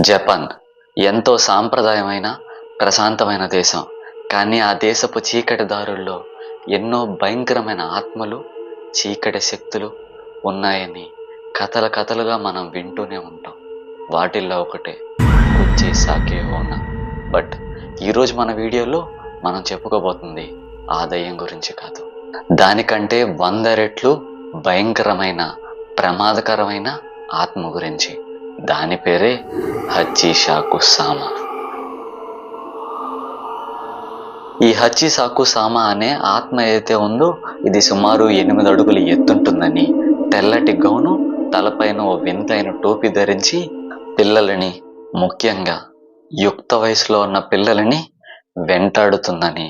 Japan ఎంతో సాంప్రదాయమైన ప్రశాంతమైన దేశం. కానీ ఆ దేశపు చీకటి దారుల్లో ఎన్నో భయంకరమైన ఆత్మలు, చీకటి శక్తులు ఉన్నాయని కథల కథలుగా మనం వింటూనే ఉంటాం. వాటిల్లో ఒకటే కుచ్చి సాకే హోనా. బట్ ఈరోజు మన వీడియోలో మనం చెప్పుకోబోతుంది ఆ దయ్యం గురించి కాదు, దానికంటే 100 రెట్లు భయంకరమైన ప్రమాదకరమైన ఆత్మ గురించి. దాని పేరే హచ్చిసాకు సామా. ఈ హచ్చిసాకు సామా అనే ఆత్మ ఏదైతే ఉందో ఇది సుమారు 8 అడుగులు ఎత్తుంటుందని, తెల్లటి గౌను, తలపైన ఓ వింతైన టోపీ ధరించి పిల్లలని, ముఖ్యంగా యుక్త వయసులో ఉన్న పిల్లలని వెంటాడుతుందని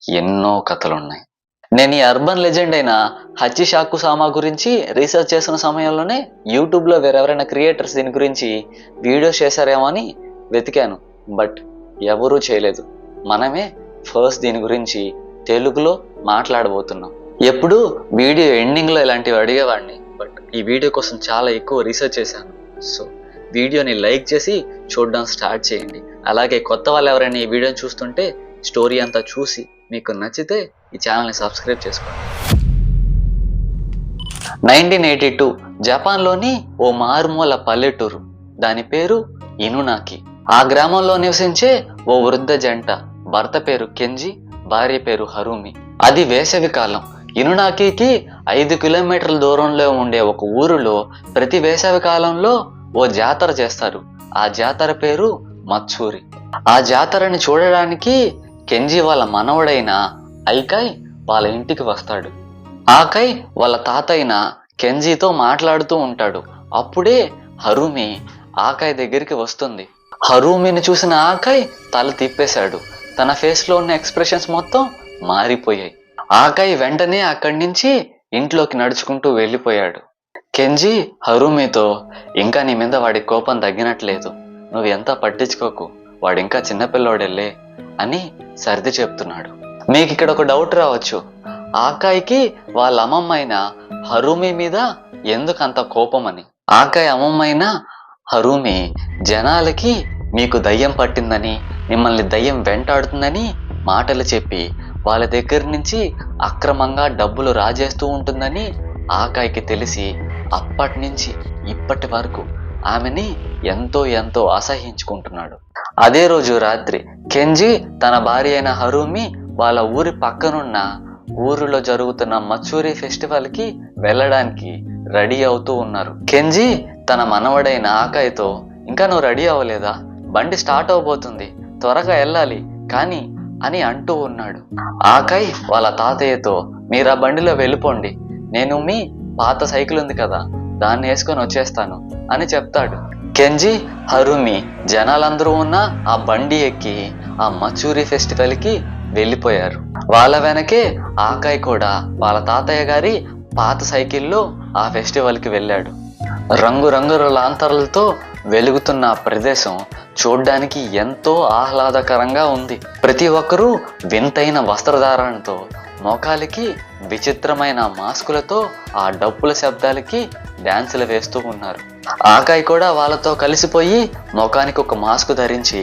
ఎన్నో కథలున్నాయి. నేను ఈ అర్బన్ లెజెండ్ అయిన హచ్చిసాకు సామా గురించి రీసెర్చ్ చేసిన సమయంలోనే యూట్యూబ్లో వేరెవరైనా క్రియేటర్స్ దీని గురించి వీడియోస్ చేశారేమో అని వెతికాను. బట్ ఎవరూ చేయలేదు. మనమే ఫస్ట్ దీని గురించి తెలుగులో మాట్లాడబోతున్నాం. ఎప్పుడు వీడియో ఎండింగ్లో ఇలాంటివి అడిగేవాడిని, బట్ ఈ వీడియో కోసం చాలా ఎక్కువ రీసెర్చ్ చేశాను. సో వీడియోని లైక్ చేసి చూడడం స్టార్ట్ చేయండి. అలాగే కొత్త వాళ్ళు ఎవరైనా ఈ వీడియోని చూస్తుంటే స్టోరీ అంతా చూసి మీకు నచ్చితే ఈ ఛానల్ని సబ్స్క్రైబ్ చేసుకోండి. 1982 జపాన్లోని ఓ మారుమూల పల్లెటూరు, దాని పేరు ఇనునాకి. ఆ గ్రామంలో నివసించే ఓ వృద్ధ జంట, భర్త పేరు కెంజి, భార్య పేరు హరుమి. అది వేసవి కాలం. ఇనునాకికి 5 కిలోమీటర్ల దూరంలో ఉండే ఒక ఊరిలో ప్రతి వేసవి కాలంలో ఓ జాతర చేస్తారు. ఆ జాతర పేరు మత్సూరి. ఆ జాతరని చూడడానికి కెంజి వాళ్ళ మనవడైన ఐకాయ్ వాళ్ళ ఇంటికి వస్తాడు. ఆకాయ్ వాళ్ళ తాతయ్యన కెంజితో మాట్లాడుతూ ఉంటాడు. అప్పుడే హరుమి ఆకాయ్ దగ్గరికి వస్తుంది. హరుమిని చూసిన ఆకాయ్ తల తిప్పేశాడు. తన ఫేస్లో ఉన్న ఎక్స్ప్రెషన్స్ మొత్తం మారిపోయాయి. ఆకాయ్ వెంటనే అక్కడి నుంచి ఇంట్లోకి నడుచుకుంటూ వెళ్ళిపోయాడు. కెంజి హరుమితో, ఇంకా నీ మీద వాడి కోపం తగ్గినట్లేదు, నువ్వు ఎంత పట్టించుకోకు, వాడు ఇంకా చిన్నపిల్లోడెళ్ళే అని సర్ది చెప్తున్నాడు. మీకు ఇక్కడ ఒక డౌట్ రావచ్చు, ఆకాయ్కి వాళ్ళ అమ్మమ్మైన హరుమి మీద ఎందుకు అంత కోపం అని. ఆకాయ్ అమ్మమ్మైన హరుమి జనాలకి మీకు దయ్యం పట్టిందని, మిమ్మల్ని దయ్యం వెంటాడుతుందని మాటలు చెప్పి వాళ్ళ దగ్గర నుంచి అక్రమంగా డబ్బులు రాజేస్తూ ఉంటుందని ఆకాయ్కి తెలిసి అప్పటి నుంచి ఇప్పటి వరకు ఆమెని ఎంతో అసహించుకుంటున్నాడు. అదే రోజు రాత్రి కెంజి తన భార్య అయిన హరుమి వాళ్ళ ఊరి పక్కనున్న ఊరిలో జరుగుతున్న మత్సూరి ఫెస్టివల్ కి వెళ్ళడానికి రెడీ అవుతూ ఉన్నారు. కెంజి తన మనవడైన ఆకాయ్తో, ఇంకా నువ్వు రెడీ అవ్వలేదా, బండి స్టార్ట్ అవబోతుంది, త్వరగా వెళ్ళాలి కానీ అని అంటూ ఉన్నాడు. ఆకాయ్ వాళ్ళ తాతయ్యతో, మీరు ఆ బండిలో వెళ్ళిపోండి, నేను మీ పాత సైకిల్ ఉంది కదా దాన్ని వేసుకొని వచ్చేస్తాను అని చెప్తాడు. కెంజి హరుమి జనాలందరూ ఉన్న ఆ బండి ఎక్కి ఆ మత్సూరి ఫెస్టివల్ కి వెళ్ళిపోయారు. వాళ్ళ వెనకే ఆకాయ్ కూడా వాళ్ళ తాతయ్య గారి పాత సైకిల్లో ఆ ఫెస్టివల్ కి వెళ్ళాడు. రంగురంగుల లాంతర్లతో వెలుగుతున్న ఆ ప్రదేశం చూడ్డానికి ఎంతో ఆహ్లాదకరంగా ఉంది. ప్రతి ఒక్కరూ వింతైన వస్త్రధారణతో, మోకాలికి విచిత్రమైన మాస్కులతో ఆ డప్పుల శబ్దాలకి డాన్సులు వేస్తూ ఉన్నారు. ఆకాయ్ కూడా వాళ్ళతో కలిసిపోయి ముఖానికి ఒక మాస్క్ ధరించి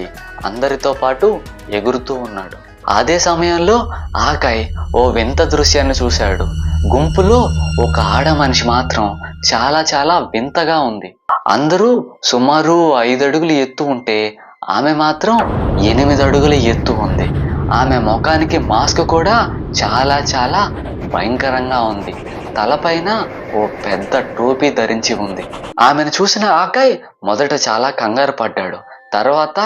అందరితో పాటు ఎగురుతూ ఉన్నాడు. అదే సమయంలో ఆకాయ్ ఓ వింత దృశ్యాన్ని చూశాడు. గుంపులో ఒక ఆడ మనిషి మాత్రం చాలా వింతగా ఉంది. అందరూ సుమారు 5 అడుగులు ఎత్తు ఉంటే ఆమె మాత్రం 8 అడుగుల ఎత్తు ఉంది. ఆమె ముఖానికి మాస్క్ కూడా చాలా భయంకరంగా ఉంది. తలపైన ఓ పెద్ద టోపీ ధరించి ఉంది. ఆమెను చూసిన ఆకాయ్ మొదట చాలా కంగారు పడ్డాడు. తర్వాత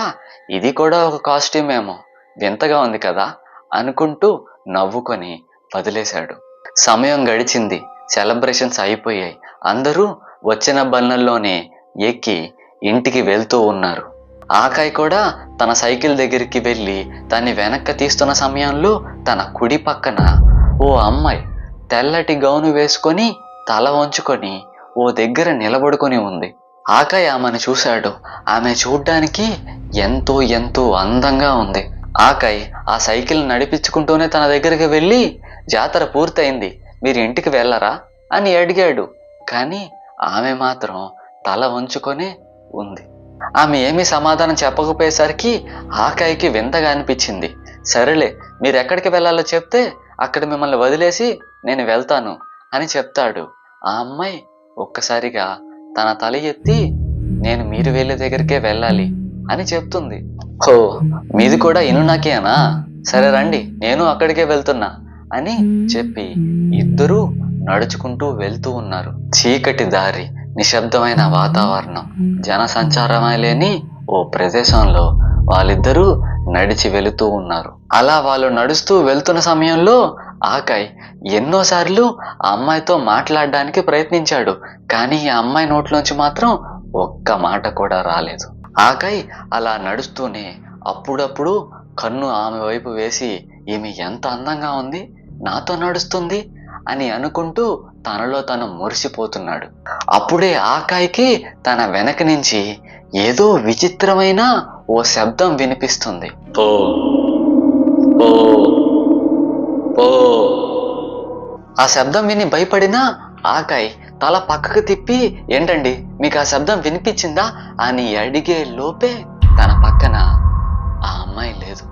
ఇది కూడా ఒక కాస్ట్యూమ్ ఏమో, వింతగా ఉంది కదా అనుకుంటూ నవ్వుకొని వదిలేశాడు. సమయం గడిచింది, సెలబ్రేషన్స్ అయిపోయాయి. అందరూ వచ్చిన బండ్లలోనే ఎక్కి ఇంటికి వెళ్తూ ఉన్నారు. ఆకాయ్ కూడా తన సైకిల్ దగ్గరికి వెళ్ళి దాన్ని వెనక్కి తీస్తున్న సమయంలో తన కుడి పక్కన ఓ అమ్మాయి తెల్లటి గౌను వేసుకొని తల వంచుకొని ఓ దగ్గర నిలబడుకొని ఉంది. ఆకాయ్ ఆమెను చూశాడు. ఆమె చూడ్డానికి ఎంతో అందంగా ఉంది. ఆకాయ్ ఆ సైకిల్ నడిపించుకుంటూనే తన దగ్గరికి వెళ్ళి, జాతర పూర్తయింది, మీరు ఇంటికి వెళ్ళరా అని అడిగాడు. కానీ ఆమె మాత్రం తల వంచుకొనే ఉంది. ఆమె ఏమీ సమాధానం చెప్పకపోయేసరికి ఆకాయికి వింతగా అనిపించింది. సరేలే, మీరు ఎక్కడికి వెళ్ళాలో చెప్తే అక్కడ మిమ్మల్ని వదిలేసి నేను వెళ్తాను అని చెప్తాడు. ఆ అమ్మాయి ఒక్కసారిగా తన తల ఎత్తి నేను మీరు వెళ్ళే దగ్గరికే వెళ్ళాలి అని చెప్తుంది. హో, మీది కూడా ఇనునాకేనా? సరే రండి, నేను అక్కడికే వెళ్తున్నా అని చెప్పి ఇద్దరూ నడుచుకుంటూ వెళ్తూ ఉన్నారు. చీకటి దారి, నిశ్శబ్దమైన వాతావరణం, జనసంచారమే లేని ఓ ప్రదేశంలో వాళ్ళిద్దరూ నడిచి వెళుతూ ఉన్నారు. అలా వాళ్ళు నడుస్తూ వెళ్తున్న సమయంలో ఆకాయ్ ఎన్నోసార్లు ఆ అమ్మాయితో మాట్లాడడానికి ప్రయత్నించాడు. కానీ ఆ అమ్మాయి నోట్లోంచి మాత్రం ఒక్క మాట కూడా రాలేదు. ఆకాయ్ అలా నడుస్తూనే అప్పుడప్పుడు కన్ను ఆమె వైపు వేసి ఈమె ఎంత అందంగా ఉంది, నాతో నడుస్తుంది అని అనుకుంటూ తనలో తను మురిసిపోతున్నాడు. అప్పుడే ఆకాయ్కి తన వెనక నుంచి ఏదో విచిత్రమైన ఓ శబ్దం వినిపిస్తుంది. పో పో పో. ఆ శబ్దం విని భయపడిన ఆకాయ్ తల పక్కకు తిప్పి ఏంటండి మీకు ఆ శబ్దం వినిపించిందా అని అడిగే లోపే తన పక్కన ఆ అమ్మాయి లేదు.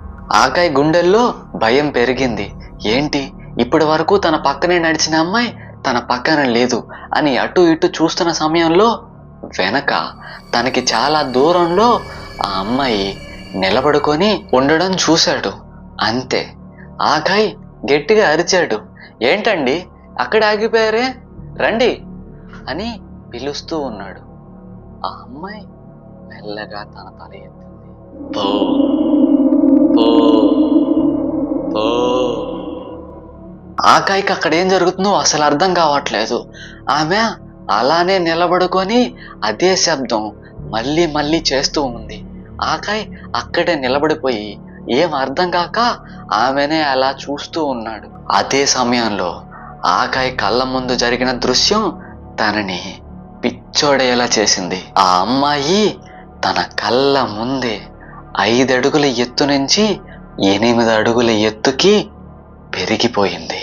ఆకాయ్ గుండెల్లో భయం పెరిగింది. ఏంటి, ఇప్పటి వరకు తన పక్కనే నడిచిన అమ్మాయి తన పక్కన లేదు అని అటు ఇటు చూస్తున్న సమయంలో వెనక తనకి చాలా దూరంలో ఆ అమ్మాయి నిలబడుకొని ఉండడం చూశాడు. అంతే, ఆకాయ్ గట్టిగా అరిచాడు, ఏంటండి అక్కడ ఆగిపోయారే, రండి అని పిలుస్తూ ఉన్నాడు. ఆ అమ్మాయి మెల్లగా తన తల ఎత్తింది. పో పో పో. ఆకాయ్కి అక్కడ ఏం జరుగుతుందో అసలు అర్థం కావట్లేదు. ఆమె అలానే నిలబడుకొని అదే శబ్దం మళ్ళీ మళ్ళీ చేస్తూ ఉంది. ఆకాయ్ అక్కడే నిలబడిపోయి ఏం అర్థం కాక ఆమెనే అలా చూస్తూ ఉన్నాడు. అదే సమయంలో ఆకాయ్ కళ్ళ ముందు జరిగిన దృశ్యం తనని పిచ్చోడేలా చేసింది. ఆ అమ్మాయి తన కళ్ళ ముందే 5 అడుగుల ఎత్తు నుంచి 8 అడుగుల ఎత్తుకి పెరిగిపోయింది.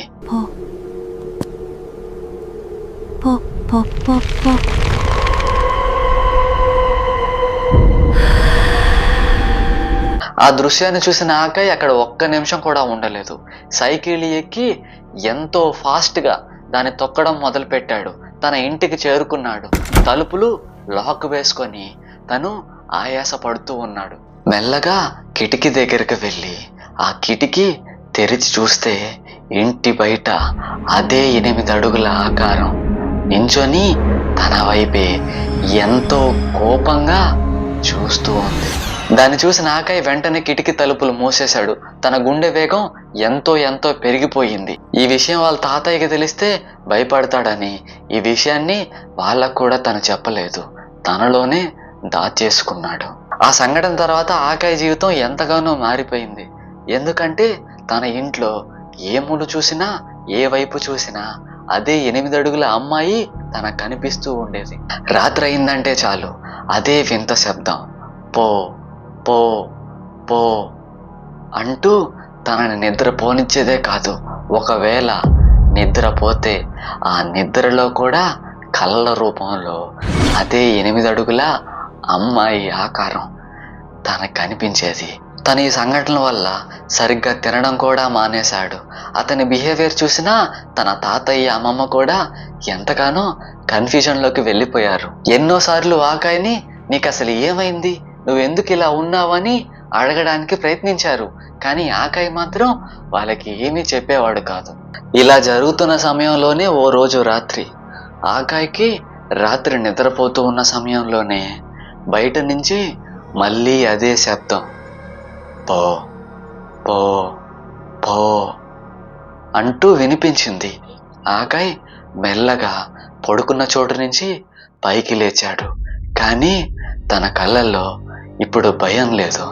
ఆ దృశ్యాన్ని చూసిన ఆకాయ్ అక్కడ ఒక్క నిమిషం కూడా ఉండలేదు. సైకిల్ ఎక్కి ఎంతో ఫాస్ట్గా దాన్ని తొక్కడం మొదలుపెట్టాడు. తన ఇంటికి చేరుకున్నాడు. తలుపులు లాక్ వేసుకొని తను ఆయాస పడుతూ ఉన్నాడు. మెల్లగా కిటికీ దగ్గరికి వెళ్ళి ఆ కిటికీ తెరిచి చూస్తే ఇంటి బయట అదే 8 అడుగుల ఆకారం నించొని తన వైపే ఎంతో కోపంగా చూస్తూ ఉంది. దాన్ని చూసిన ఆకాయ్ వెంటనే కిటికీ తలుపులు మూసేశాడు. తన గుండె వేగం ఎంతో ఎంతో పెరిగిపోయింది. ఈ విషయం వాళ్ళ తాతయ్యకి తెలిస్తే భయపడతాడని ఈ విషయాన్ని వాళ్ళకు కూడా తను చెప్పలేదు, తనలోనే దాచేసుకున్నాడు. ఆ సంఘటన తర్వాత ఆకాయ్ జీవితం ఎంతగానో మారిపోయింది. ఎందుకంటే తన ఇంట్లో ఏ మూడు చూసినా ఏ వైపు చూసినా అదే 8 అడుగుల అమ్మాయి తనకు కనిపిస్తూ ఉండేది. రాత్రి అయిందంటే చాలు అదే వింత శబ్దం, పో పో పో అంటూ తనని నిద్ర పోనిచ్చేదే కాదు, ఒకవేళ నిద్రపోతే ఆ నిద్రలో కూడా కళ్ళ రూపంలో అదే 8 అడుగుల అమ్మాయి ఆకారం తనకు కనిపించేది. తన ఈ సంఘటన వల్ల సరిగ్గా తినడం కూడా మానేశాడు. అతని బిహేవియర్ చూసినా తన తాతయ్య అమ్మమ్మ కూడా ఎంతగానో కన్ఫ్యూజన్లోకి వెళ్ళిపోయారు. ఎన్నోసార్లు ఆకాయ్ని నీకు అసలు ఏమైంది, నువ్వెందుకు ఇలా ఉన్నావని అడగడానికి ప్రయత్నించారు. కానీ ఆకాయ్ మాత్రం వాళ్ళకి ఏమీ చెప్పేవాడు కాదు. ఇలా జరుగుతున్న సమయంలోనే ఓ రోజు రాత్రి ఆకాయ్కి రాత్రి నిద్రపోతూ ఉన్న సమయంలోనే బయట నుంచి మళ్ళీ అదే శబ్దం, పో పో పో అంటూ వినిపించింది. ఆకాయ్ మెల్లగా పడుకున్న చోటు నుంచి పైకి లేచాడు. కానీ తన కళ్ళల్లో ఇప్పుడు భయం లేదు.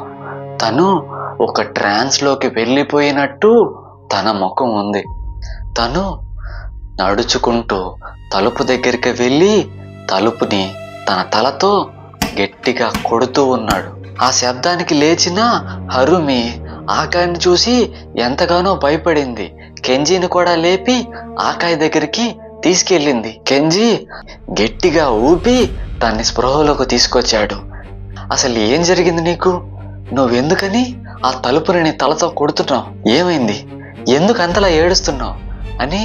తను ఒక ట్రాన్స్లోకి వెళ్ళిపోయినట్టు తన ముఖం ఉంది. తను నడుచుకుంటూ తలుపు దగ్గరికి వెళ్ళి తలుపుని తన తలతో గట్టిగా కొడుతూ ఉన్నాడు. ఆ శబ్దానికి లేచిన హరుమి ఆకాయ్ని చూసి ఎంతగానో భయపడింది. కెంజీని కూడా లేపి ఆకాయ్ దగ్గరికి తీసుకెళ్ళింది. కెంజీ గట్టిగా ఊపి తన్ని స్పృహలోకి తీసుకొచ్చాడు. అసలు ఏం జరిగింది నీకు? నువ్వెందుకని ఆ తలుపుని నీ తలతో కొడుతున్నావు? ఏమైంది? ఎందుకు అంతలా ఏడుస్తున్నావు అని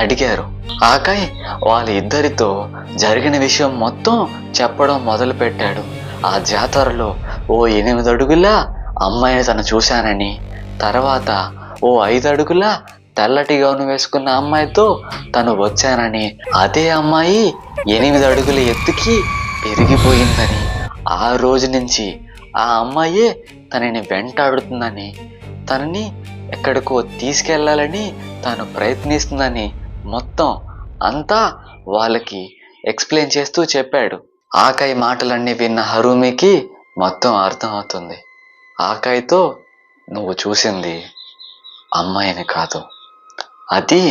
అడిగారు. ఆకాయ్ వాళ్ళ ఇద్దరితో జరిగిన విషయం మొత్తం చెప్పడం మొదలు పెట్టాడు. ఆ జాతరలో ఓ 8 అడుగుల అమ్మాయిని తను చూశానని, తర్వాత ఓ 5 అడుగుల తెల్లటి గౌను వేసుకున్న అమ్మాయితో తను వచ్చానని, అదే అమ్మాయి 8 అడుగుల ఎత్తుకి పెరిగిపోయిందని, ఆ రోజు నుంచి ఆ అమ్మాయే తనని వెంటాడుతుందని, తనని ఎక్కడికో తీసుకెళ్లాలని తాను ప్రయత్నిస్తుందని మొత్తం అంతా వాళ్ళకి ఎక్స్ప్లెయిన్ చేస్తూ చెప్పాడు. ఆకాయ్ మాటలన్నీ విన్న హరూమికి మొత్తం అర్థమవుతుంది. ఆకాయ్తో నువ్వు చూసింది అమ్మాయిని కాదు, అది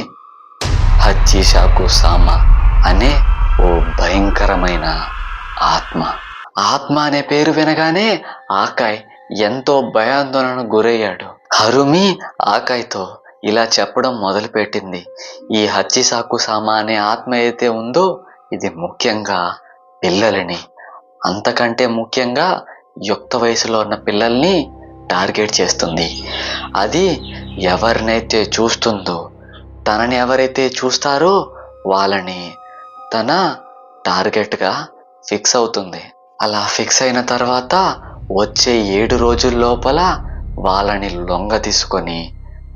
హచ్చిషాకు సామా అనే ఓ భయంకరమైన ఆత్మ. ఆత్మ అనే పేరు వినగానే ఆకాయ్ ఎంతో భయాందోళనకు గురయ్యాడు. హరుమి ఆకాయ్తో ఇలా చెప్పడం మొదలుపెట్టింది. ఈ హచ్చిషాకు సామా అనే ఆత్మ అయితే ఉందో ఇది ముఖ్యంగా పిల్లలని, అంతకంటే ముఖ్యంగా యుక్త వయసులో ఉన్న పిల్లల్ని టార్గెట్ చేస్తుంది. అది ఎవరినైతే చూస్తుందో, తనని ఎవరైతే చూస్తారో వాళ్ళని తన టార్గెట్గా ఫిక్స్ అవుతుంది. అలా ఫిక్స్ అయిన తర్వాత వచ్చే 7 రోజుల లోపల వాళ్ళని లొంగ తీసుకొని,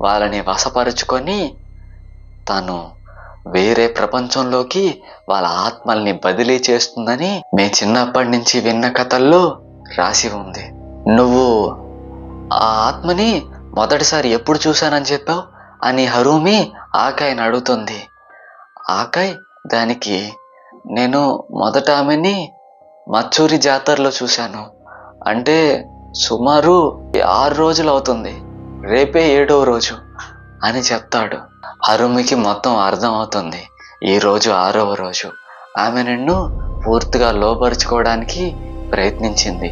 వాళ్ళని వశపరుచుకొని తను వేరే ప్రపంచంలోకి వాళ్ళ ఆత్మల్ని బదిలీ చేస్తుందని మే చిన్నప్పటి నుంచి విన్న కథల్లో రాసి ఉంది. నువ్వు ఆ ఆత్మని మొదటిసారి ఎప్పుడు చూశానని చెప్పావు అని హరూమి ఆకాయ్ని అడుగుతుంది. ఆకాయ్ దానికి నేను మొదట ఆమెని మచ్చూరి జాతరలో చూశాను, అంటే సుమారు 6 రోజులు అవుతుంది, రేపే 7వ రోజు అని చెప్తాడు. హరుమికి మొత్తం అర్థం అవుతుంది, ఈరోజు 6వ రోజు. ఆమె నిన్ను పూర్తిగా లోపరుచుకోవడానికి ప్రయత్నించింది,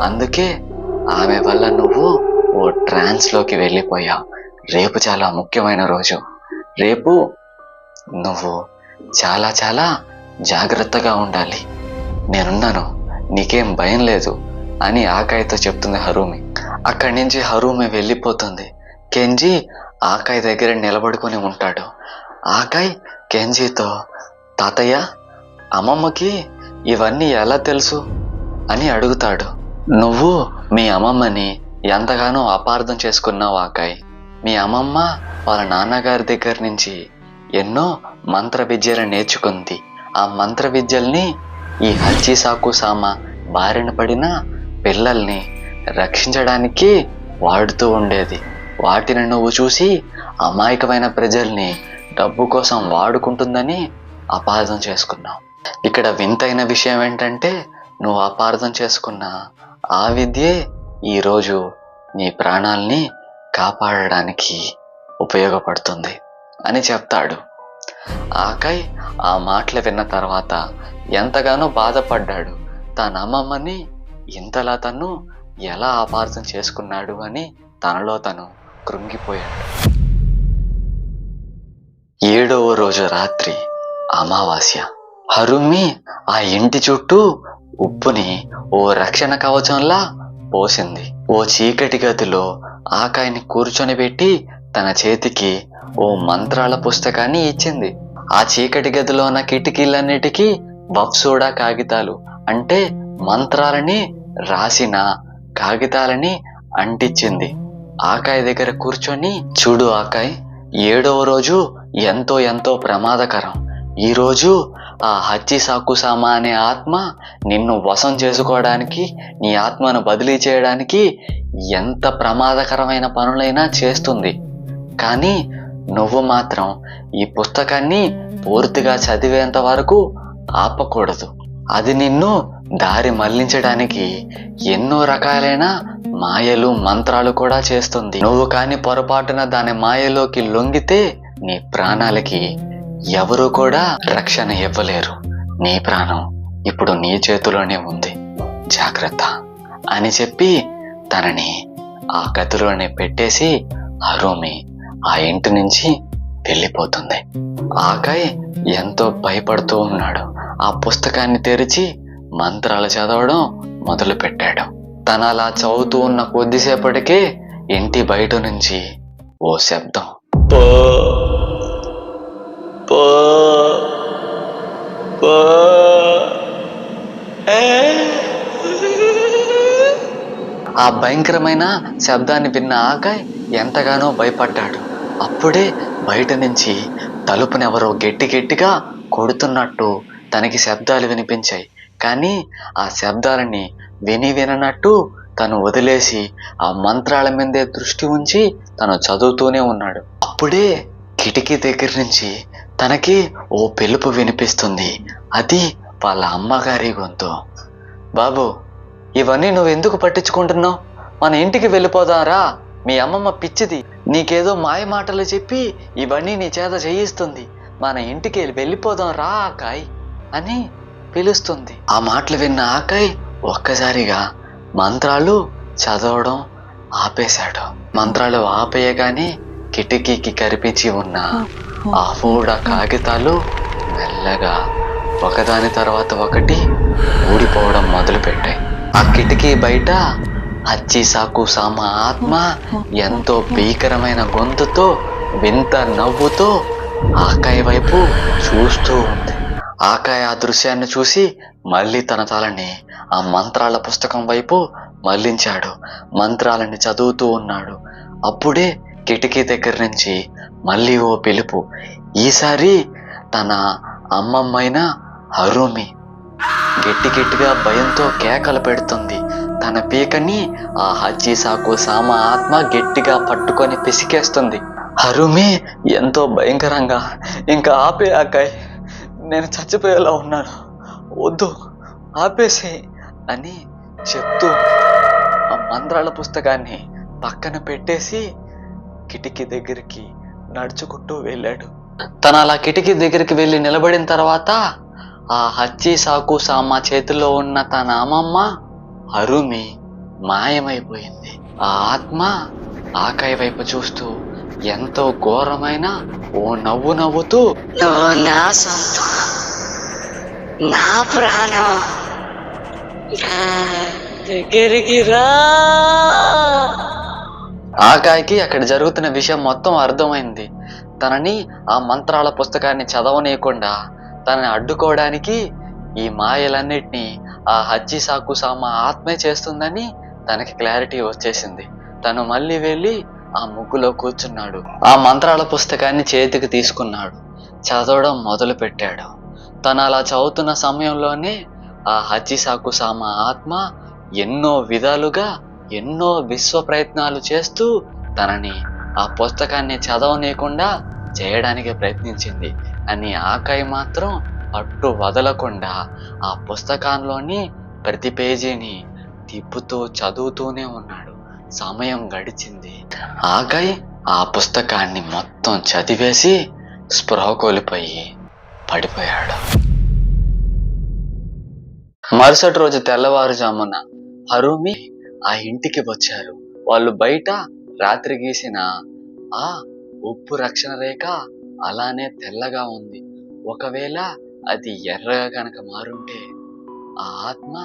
అందుకే ఆమె వల్ల నువ్వు ఓ ట్రాన్స్లోకి వెళ్ళిపోయావు. రేపు చాలా ముఖ్యమైన రోజు, రేపు నువ్వు చాలా చాలా జాగ్రత్తగా ఉండాలి, నేనున్నాను, నీకేం భయం లేదు అని ఆకాయ్తో చెప్తుంది హరూమి. అక్కడి నుంచి హరూమి వెళ్ళిపోతుంది. కెంజీ ఆకాయ్ దగ్గర నిలబడుకొని ఉంటాడు. ఆకాయ్ కెంజీతో, తాతయ్య అమ్మమ్మకి ఇవన్నీ ఎలా తెలుసు అని అడుగుతాడు. నువ్వు మీ అమ్మమ్మని ఎంతగానో అపార్థం చేసుకున్నావు ఆకాయ్. మీ అమ్మమ్మ వాళ్ళ నాన్నగారి దగ్గర నుంచి ఎన్నో మంత్ర విద్యలు నేర్చుకుంది. ఆ మంత్ర విద్యల్ని ఈ హచ్చిషాకు సామా బారిన పడిన పిల్లల్ని రక్షించడానికి వాడుతూ ఉండేది. వాటిని నువ్వు చూసి అమాయకమైన ప్రజల్ని డబ్బు కోసం వాడుకుంటుందని అపార్థం చేసుకున్నావు. ఇక్కడ వింతైన విషయం ఏంటంటే, నువ్వు అపార్థం చేసుకున్న ఆ విద్యే ఈరోజు నీ ప్రాణాల్ని కాపాడడానికి ఉపయోగపడుతుంది అని చెప్తాడు. ఆకాయ్ ఆ మాటలు విన్న తర్వాత ఎంతగానో బాధపడ్డాడు. తన అమ్మమ్మని ఇంతలా తను ఎలా అపార్థం చేసుకున్నాడు అని తనలో తను కృంగిపోయాడు. 7వ రోజు రాత్రి అమావాస్య. హరుమి ఆ ఇంటి చుట్టూ ఉప్పుని ఓ రక్షణ కవచంలా పోసింది. ఓ చీకటి గదిలో ఆకాయ్ని కూర్చొని పెట్టి తన చేతికి ఓ మంత్రాల పుస్తకాన్ని ఇచ్చింది. ఆ చీకటి గదిలో ఉన్న కిటికీలన్నిటికీ వప్సోడా కాగితాలు, అంటే మంత్రాలని రాసిన కాగితాలని అంటించింది. ఆకాయ్ దగ్గర కూర్చొని, చూడు ఆకాయ్, 7వ రోజు ఎంతో ఎంతో ప్రమాదకరం. ఈరోజు ఆ హచ్చిషాకు సామా అనే ఆత్మ నిన్ను వశం చేసుకోవడానికి, నీ ఆత్మను బదిలీ చేయడానికి ఎంత ప్రమాదకరమైన పనులైనా చేస్తుంది. కానీ నువ్వు మాత్రం ఈ పుస్తకాన్ని పూర్తిగా చదివేంత వరకు ఆపకూడదు. అది నిన్ను దారి మళ్లించడానికి ఎన్నో రకాలైన మాయలు మంత్రాలు కూడా చేస్తుంది. నువ్వు కాని పొరపాటున దాని మాయలోకి లొంగితే నీ ప్రాణాలకి ఎవరు కూడా రక్షణ ఇవ్వలేరు. నీ ప్రాణం ఇప్పుడు నీ చేతిలోనే ఉంది, జాగ్రత్త అని చెప్పి తనని ఆ గదిలోనే పెట్టేసి హరూమి ఆ ఇంటి నుంచి వెళ్ళిపోతుంది. ఆకాయ్ ఎంతో భయపడుతూ ఉన్నాడు. ఆ పుస్తకాన్ని తెరిచి మంత్రాలు చదవడం మొదలు పెట్టాడు. తను అలా చదువుతూ ఉన్న కొద్దిసేపటికే ఇంటి బయట నుంచి ఓ శబ్దం, పో పో పో. ఆ భయంకరమైన శబ్దాన్ని విన్న ఆకాయ్ ఎంతగానో భయపడ్డాడు. అప్పుడే బయట నుంచి తలుపునెవరో గట్టిగా కొడుతున్నట్టు తనకి శబ్దాలు వినిపించాయి. కానీ ఆ శబ్దాలని విననట్టు తను వదిలేసి ఆ మంత్రాల మీదే దృష్టి ఉంచి తను చదువుతూనే ఉన్నాడు. అప్పుడే కిటికీ దగ్గర నుంచి తనకి ఓ పిలుపు వినిపిస్తుంది. అది వాళ్ళ అమ్మగారి గొంతు. బాబు, ఇవన్నీ నువ్వు ఎందుకు పట్టించుకుంటున్నావు? మన ఇంటికి వెళ్ళిపోదారా? మీ అమ్మమ్మ పిచ్చిది, నీకేదో మాయ మాటలు చెప్పి ఇవన్నీ నీ చేత చేయిస్తుంది. మన ఇంటికి వెళ్ళిపోదాం రా ఆకాయ్ అని పిలుస్తుంది. ఆ మాటలు విన్న ఆకాయ్ ఒక్కసారిగా మంత్రాలు చదవడం ఆపేశాడు. మంత్రాలు ఆపేయగానే కిటికీకి కరిపించి ఉన్న ఆ 3 కాగితాలు మెల్లగా ఒకదాని తర్వాత ఒకటి ఊడిపోవడం మొదలుపెట్టాయి. ఆ కిటికీ బయట హచ్చి సాకు సామ ఆత్మ ఎంతో భీకరమైన గొంతుతో వింత నవ్వుతో ఆకాయ్ వైపు చూస్తూ ఉంది. ఆకాయ్ ఆ దృశ్యాన్ని చూసి మళ్ళీ తన తలని ఆ మంత్రాల పుస్తకం వైపు మళ్లించాడు. మంత్రాలని చదువుతూ ఉన్నాడు. అప్పుడే కిటికీ దగ్గర నుంచి మళ్ళీ ఓ పిలుపు. ఈసారి తన అమ్మమ్మైన హరుమి గట్టిగా భయంతో కేకలు పెడుతుంది. తన పీకని ఆ హచ్చి సాకు సామ ఆత్మ గట్టిగా పట్టుకొని పిసికేస్తుంది. హరుమి ఎంతో భయంకరంగా, ఇంకా ఆపే ఆకాయ్, నేను చచ్చిపోయేలా ఉన్నాను, వద్దు ఆపేసి అని చెప్తూ ఆ మంత్రాల పుస్తకాన్ని పక్కన పెట్టేసి కిటికీ దగ్గరికి నడుచుకుంటూ వెళ్ళాడు. తను అలా కిటికీ దగ్గరికి వెళ్ళి నిలబడిన తర్వాత ఆ హచ్చి సాకు సామ చేతిలో ఉన్న తన అమ్మమ్మ హరుమి మాయమైపోయింది. ఆ ఆత్మ ఆకాయ్ వైపు చూస్తూ ఎంతో ఘోరమైన ఓ నవ్వు నవ్వుతూ, నువ్వు నా సొంతం, నా ప్రాణం, నా దగ్గరికి రా. ఆకాయ్కి అక్కడ జరుగుతున్న విషయం మొత్తం అర్థమైంది. తనని ఆ మంత్రాల పుస్తకాన్ని చదవనీయకుండా తనని అడ్డుకోవడానికి ఈ మాయలన్నిటినీ ఆ హచ్చి సాకు సామ ఆత్మే చేస్తుందని తనకి క్లారిటీ వచ్చేసింది. తను మళ్ళీ వెళ్ళి ఆ ముగ్గులో కూర్చున్నాడు. ఆ మంత్రాల పుస్తకాన్ని చేతికి తీసుకున్నాడు. చదవడం మొదలు పెట్టాడు. తను అలా చదువుతున్న సమయంలోనే ఆ హచ్చి సాకు సామ ఆత్మ ఎన్నో విధాలుగా ఎన్నో విశ్వ ప్రయత్నాలు చేస్తూ తనని ఆ పుస్తకాన్ని చదవనీయకుండా చేయడానికి ప్రయత్నించింది. అని ఆకాయ్ మాత్రం పట్టు వదలకుండా ఆ పుస్తకంలోని ప్రతి పేజీని తిప్పుతూ చదువుతూనే ఉన్నాడు. సమయం గడిచింది. ఆకాయ్ ఆ పుస్తకాన్ని మొత్తం చదివేసి స్పృహ కోల్పోయి పడిపోయాడు. మరుసటి రోజు తెల్లవారుజామున హరుమి ఆ ఇంటికి వచ్చారు. వాళ్ళు బయట రాత్రి గీసిన ఆ ఉప్పు రక్షణ రేఖ అలానే తెల్లగా ఉంది. ఒకవేళ అది ఎర్రగా కనుక మారుంటే ఆ ఆత్మ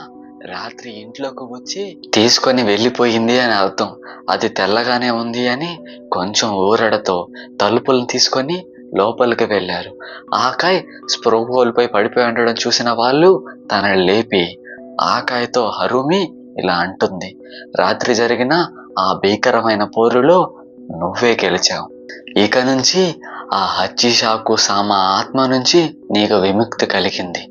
రాత్రి ఇంట్లోకి వచ్చి తీసుకొని వెళ్ళిపోయింది అని అర్థం. అది తెల్లగానే ఉంది అని కొంచెం ఊరడతో తలుపులను తీసుకొని లోపలికి వెళ్ళారు. ఆకాయ్ స్పృహ కోల్పోయి పడిపోయి ఉండడం చూసిన వాళ్ళు తనని లేపి ఆకాయ్తో హరుమి ఇలా అంటుంది, రాత్రి జరిగిన ఆ భీకరమైన పోరులో నువ్వే గెలిచావు. ఇక నుంచి ఆ హచ్చి సాకు సామ ఆత్మ నుంచి నీకు విముక్తి కలిగింది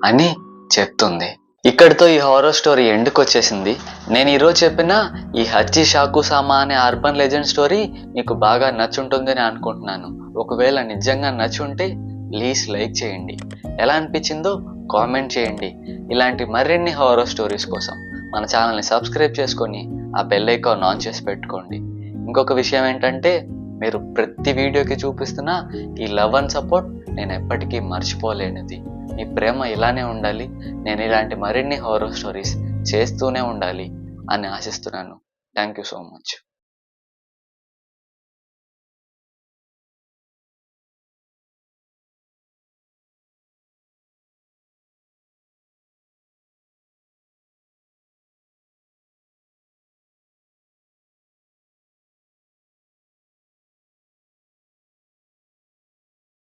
అని చెప్తుంది. ఇక్కడితో ఈ హారర్ స్టోరీ ఎండ్కి వచ్చేసింది. నేను ఈరోజు చెప్పిన ఈ హచ్చి సాకు సామ అనే అర్బన్ లెజెండ్ స్టోరీ మీకు బాగా నచ్చుంటుందని అనుకుంటున్నాను. ఒకవేళ నిజంగా నచ్చుంటే ప్లీజ్ లైక్ చేయండి. ఎలా అనిపించిందో కామెంట్ చేయండి. ఇలాంటి మరిన్ని హారర్ స్టోరీస్ కోసం మన ఛానల్ని సబ్స్క్రైబ్ చేసుకొని ఆ బెల్ ఐకాన్ ఆన్ చేసి పెట్టుకోండి. ఇంకొక విషయం ఏంటంటే, మీరు ప్రతి వీడియోకి చూపిస్తున్న ఈ లవ్ అండ్ సపోర్ట్ నేను ఎప్పటికీ మర్చిపోలేనిది. మీ ప్రేమ ఇలానే ఉండాలి. నేను ఇలాంటి మరిన్ని హారర్ స్టోరీస్ చేస్తూనే ఉండాలి అని ఆశిస్తున్నాను. Thank you so much.